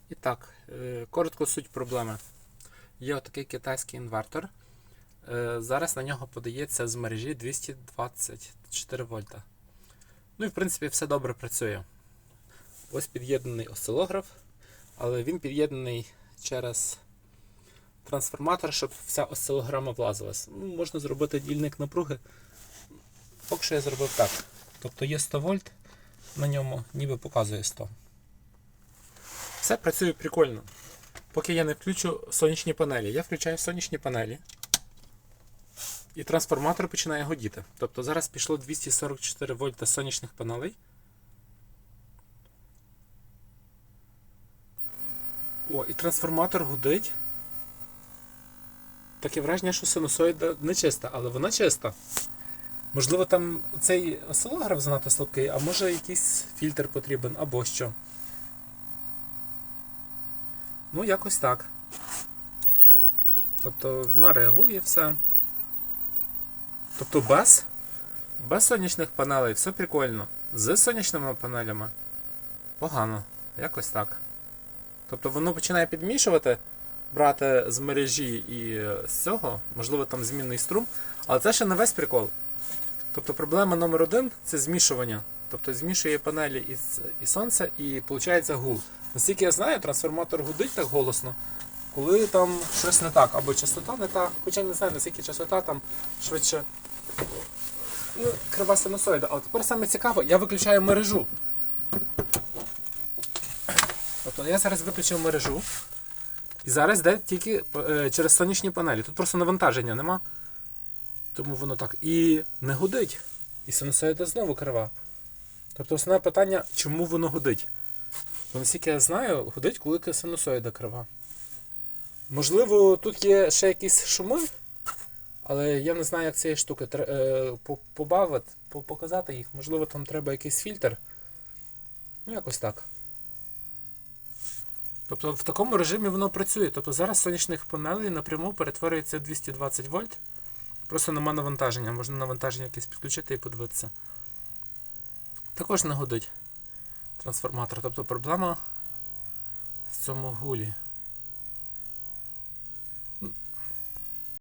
І так, коротко суть проблеми. Є отакий китайський інвертор. Зараз на нього подається з мережі 224 вольта. Ну і в принципі все добре працює. Ось під'єднаний осцилограф, але він під'єднаний через трансформатор, щоб вся осцилограма влазилась. Ну, можна зробити дільник напруги. Поки що я зробив так. Тобто є 100 вольт, на ньому ніби показує 100. Все працює прикольно. Поки я не включу сонячні панелі. Я включаю сонячні панелі. І трансформатор починає годіти. Тобто зараз пішло 244 вольта сонячних панелей. О, і трансформатор гудить. Таке враження, що синусоїда не чиста, але вона чиста. Можливо, там цей осцилограф занадто слабкий, а може якийсь фільтр потрібен, або що. Ну, якось так. Тобто вона реагує все. Тобто без сонячних панелей все прикольно. З сонячними панелями погано. Якось так. Тобто воно починає підмішувати, брати з мережі і з цього, можливо там змінний струм, але це ще не весь прикол. Тобто проблема номер один – це змішування. Тобто змішує панелі і сонце і виходить гул. Наскільки я знаю, трансформатор гудить так голосно, коли там щось не так, або частота не та, хоча не знаю, наскільки частота там швидше, ну, крива синусоїда. Але тепер саме цікаво, я виключаю мережу. Тобто я зараз виключив мережу, і зараз йде тільки через сонячні панелі. Тут просто навантаження нема, тому воно так і не гудить. І синусоїда знову крива. Тобто основне питання, чому воно гудить? Бо наскільки я знаю, гудить, коли синусоїда крива. Можливо, тут є ще якісь шуми, але я не знаю, як цієї штуки показати їх. Можливо, там треба якийсь фільтр. Ну, якось так. Тобто в такому режимі воно працює. Тобто зараз сонячних панелей напряму перетворюється 220 вольт. Просто нема навантаження. Можна навантаження якесь підключити і подивитися. Також не гудить трансформатор. Тобто проблема в цьому гулі.